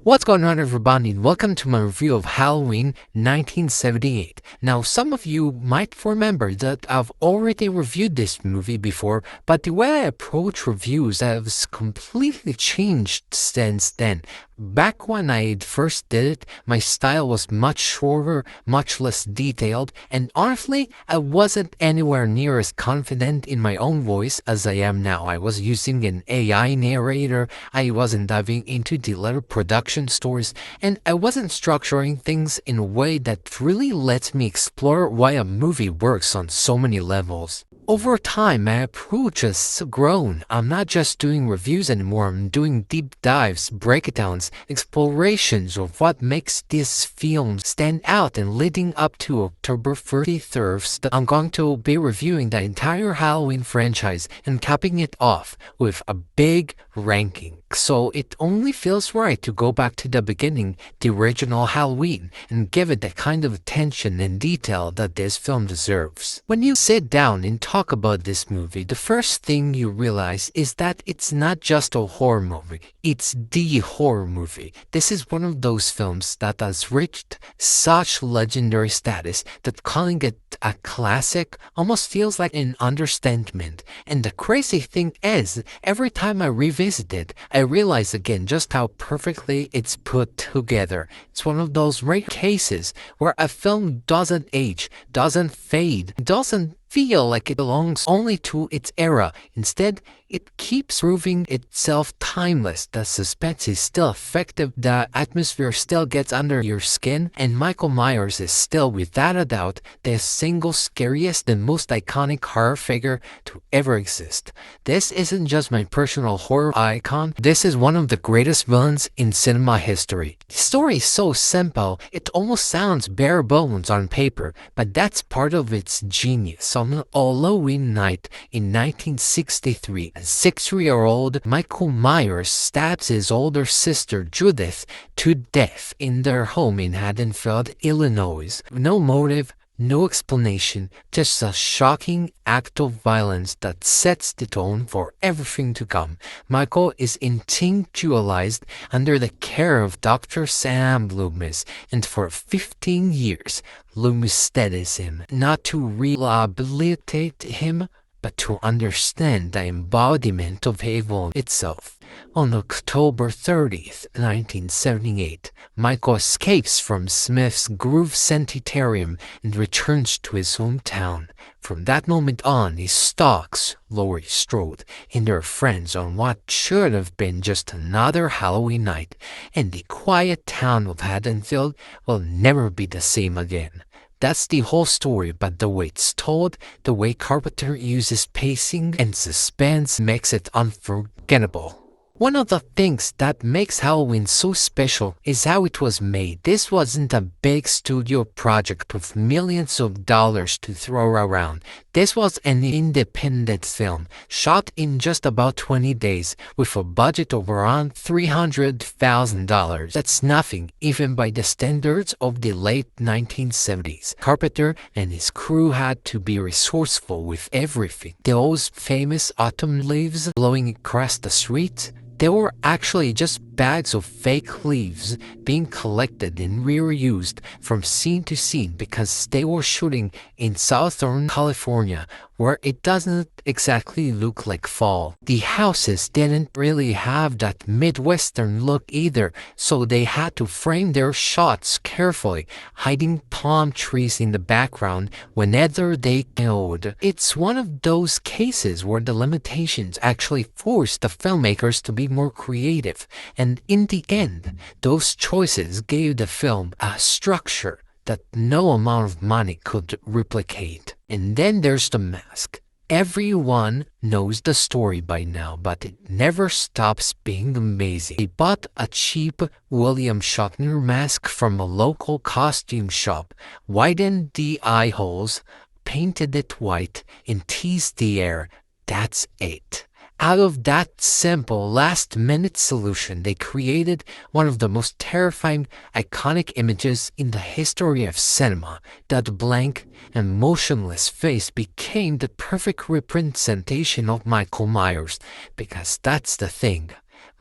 What's going on, everybody, and welcome to my review of Halloween 1978. Now, some of you might remember that I've already reviewed this movie before, but the way I approach reviews has completely changed since then. Back when I first did it, my style was much shorter, much less detailed, and honestly, I wasn't anywhere near as confident in my own voice as I am now. I was using an AI narrator, I wasn't diving into the letter production stories, and I wasn't structuring things in a way that really lets me explore why a movie works on so many levels. Over time, my approach has grown. I'm not just doing reviews anymore, I'm doing deep dives, breakdowns, explorations of what makes this film stand out, and leading up to October 31st, I'm going to be reviewing the entire Halloween franchise and capping it off with a big ranking. So it only feels right to go back to the beginning, the original Halloween, and give it the kind of attention and detail that this film deserves. When you sit down and talk about this movie, the first thing you realize is that it's not just a horror movie, it's the horror movie. This is one of those films that has reached such legendary status that calling it a classic almost feels like an understatement. And the crazy thing is, every time I revisit it, I realize again just how perfectly it's put together. It's one of those rare cases where a film doesn't age, doesn't fade, doesn't feel like it belongs only to its era. Instead, it keeps proving itself timeless. The suspense is still effective, the atmosphere still gets under your skin, and Michael Myers is still, without a doubt, the single scariest and most iconic horror figure to ever exist. This isn't just my personal horror icon, this is one of the greatest villains in cinema history. The story is so simple, it almost sounds bare bones on paper, but that's part of its genius. On Halloween night in 1963, a 6-year-old Michael Myers stabs his older sister Judith to death in their home in Haddonfield, Illinois. No motive, no explanation, just a shocking act of violence that sets the tone for everything to come. Michael is institutionalized under the care of Dr. Sam Loomis, and for 15 years, Loomis studies him, not to rehabilitate him, but to understand the embodiment of evil itself. On October 30th, 1978, Michael escapes from Smith's Grove Sanitarium and returns to his hometown. From that moment on, he stalks Laurie Strode and her friends on what should have been just another Halloween night, and the quiet town of Haddonfield will never be the same again. That's the whole story, but the way it's told, the way Carpenter uses pacing and suspense makes it unforgettable. One of the things that makes Halloween so special is how it was made. This wasn't a big studio project with millions of dollars to throw around. This was an independent film, shot in just about 20 days, with a budget of around $300,000. That's nothing, even by the standards of the late 1970s. Carpenter and his crew had to be resourceful with everything. Those famous autumn leaves blowing across the street, they were actually just bags of fake leaves being collected and reused from scene to scene because they were shooting in Southern California, where it doesn't exactly look like fall. The houses didn't really have that Midwestern look either, so they had to frame their shots carefully, hiding palm trees in the background whenever they could. It's one of those cases where the limitations actually forced the filmmakers to be more creative, and in the end, those choices gave the film a structure that no amount of money could replicate. And then there's The Mask. Everyone knows the story by now, but it never stops being amazing. They bought a cheap William Shatner mask from a local costume shop, widened the eye holes, painted it white, and teased the air. That's it. Out of that simple last-minute solution, they created one of the most terrifying, iconic images in the history of cinema. That blank and motionless face became the perfect representation of Michael Myers, because that's the thing.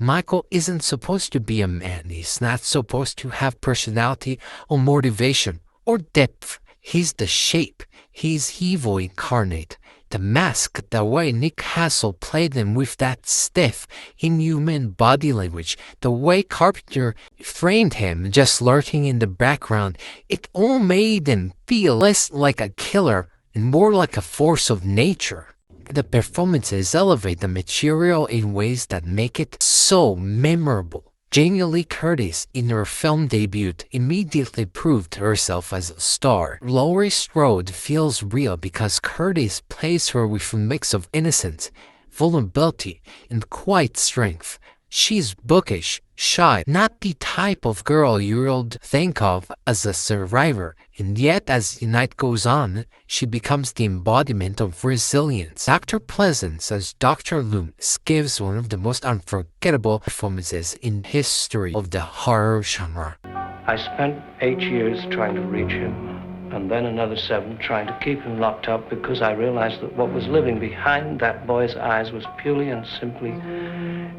Michael isn't supposed to be a man. He's not supposed to have personality or motivation or depth. He's the shape. He's evil incarnate. The mask, the way Nick Castle played him with that stiff, inhuman body language, the way Carpenter framed him just lurking in the background, it all made him feel less like a killer and more like a force of nature. The performances elevate the material in ways that make it so memorable. Jamie Lee Curtis, in her film debut, immediately proved herself as a star. Laurie Strode feels real because Curtis plays her with a mix of innocence, vulnerability, and quiet strength. She's bookish, shy, not the type of girl you'd think of as a survivor, and yet as the night goes on, she becomes the embodiment of resilience. Dr. Pleasance as Dr. Loomis gives one of the most unforgettable performances in history of the horror genre. I spent 8 years trying to reach him, and then another 7 trying to keep him locked up because I realized that what was living behind that boy's eyes was purely and simply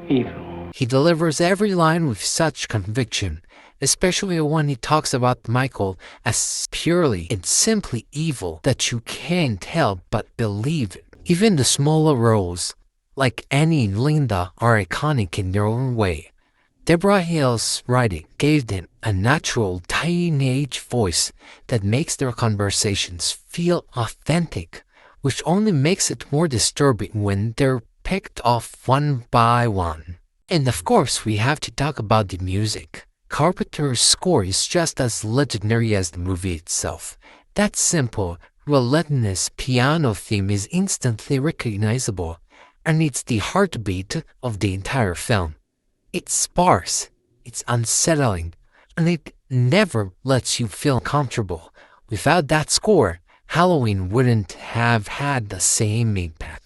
evil. He delivers every line with such conviction, especially when he talks about Michael as purely and simply evil that you can't help but believe it. Even the smaller roles, like Annie and Linda, are iconic in their own way. Deborah Hill's writing gave them a natural teenage voice that makes their conversations feel authentic, which only makes it more disturbing when they're picked off one by one. And of course, we have to talk about the music. Carpenter's score is just as legendary as the movie itself. That simple, relentless piano theme is instantly recognizable, and it's the heartbeat of the entire film. It's sparse, it's unsettling, and it never lets you feel comfortable. Without that score, Halloween wouldn't have had the same impact.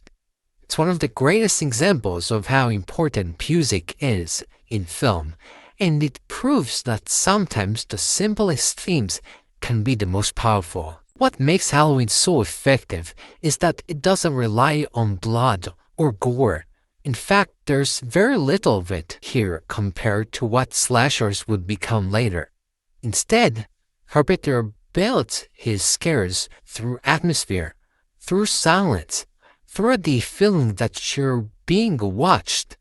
It's one of the greatest examples of how important music is in film, and it proves that sometimes the simplest themes can be the most powerful. What makes Halloween so effective is that it doesn't rely on blood or gore. In fact, there's very little of it here compared to what slashers would become later. Instead, Carpenter built his scares through atmosphere, through silence, through the feeling that you're being watched.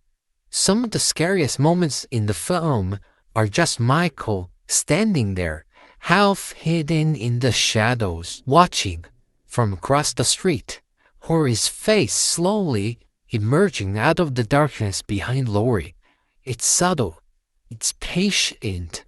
Some of the scariest moments in the film are just Michael standing there, half hidden in the shadows, watching from across the street, or his face slowly emerging out of the darkness behind Laurie. It's subtle, it's patient,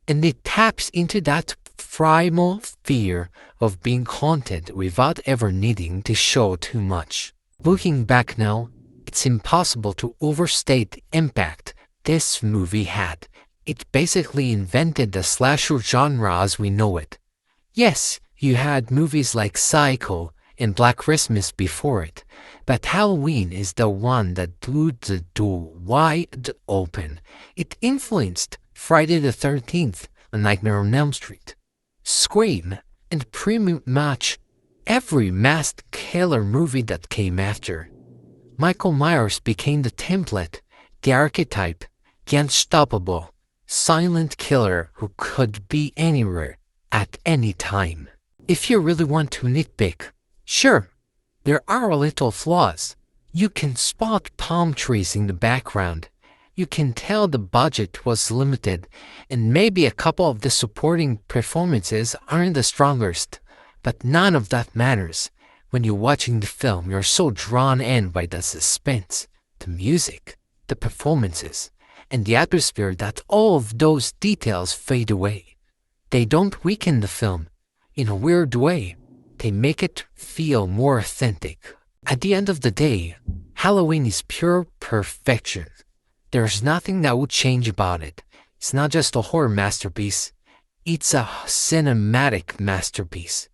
and it taps into that primal fear of being haunted without ever needing to show too much. Looking back now, it's impossible to overstate the impact this movie had. It basically invented the slasher genre as we know it. Yes, you had movies like Psycho and Black Christmas before it, but Halloween is the one that blew the door wide open. It influenced Friday the 13th, A Nightmare on Elm Street, Scream, and pretty much every masked killer movie that came after. Michael Myers became the template, the archetype, the unstoppable, silent killer who could be anywhere, at any time. If you really want to nitpick, sure, there are little flaws. You can spot palm trees in the background. You can tell the budget was limited, and maybe a couple of the supporting performances aren't the strongest. But none of that matters. When you're watching the film, you're so drawn in by the suspense, the music, the performances, and the atmosphere that all of those details fade away. They don't weaken the film. In a weird way, they make it feel more authentic. At the end of the day, Halloween is pure perfection. There's nothing that would change about it. It's not just a horror masterpiece. It's a cinematic masterpiece.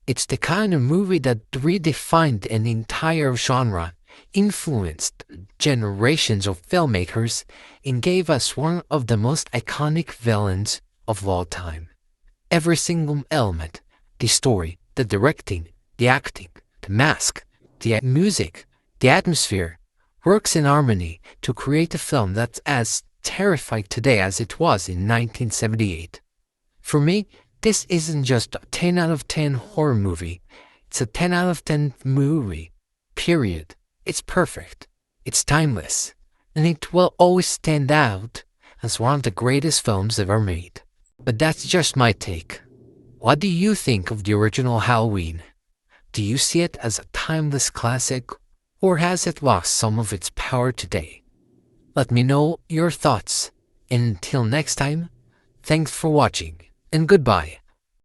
It's the kind of movie that redefined an entire genre, influenced generations of filmmakers, and gave us one of the most iconic villains of all time. Every single element, the story, the directing, the acting, the mask, the music, the atmosphere, works in harmony to create a film that's as terrifying today as it was in 1978. For me, this isn't just a 10 out of 10 horror movie. It's a 10 out of 10 movie. Period. It's perfect. It's timeless. And it will always stand out as one of the greatest films ever made. But that's just my take. What do you think of the original Halloween? Do you see it as a timeless classic, or has it lost some of its power today? Let me know your thoughts. And until next time, thanks for watching, and goodbye.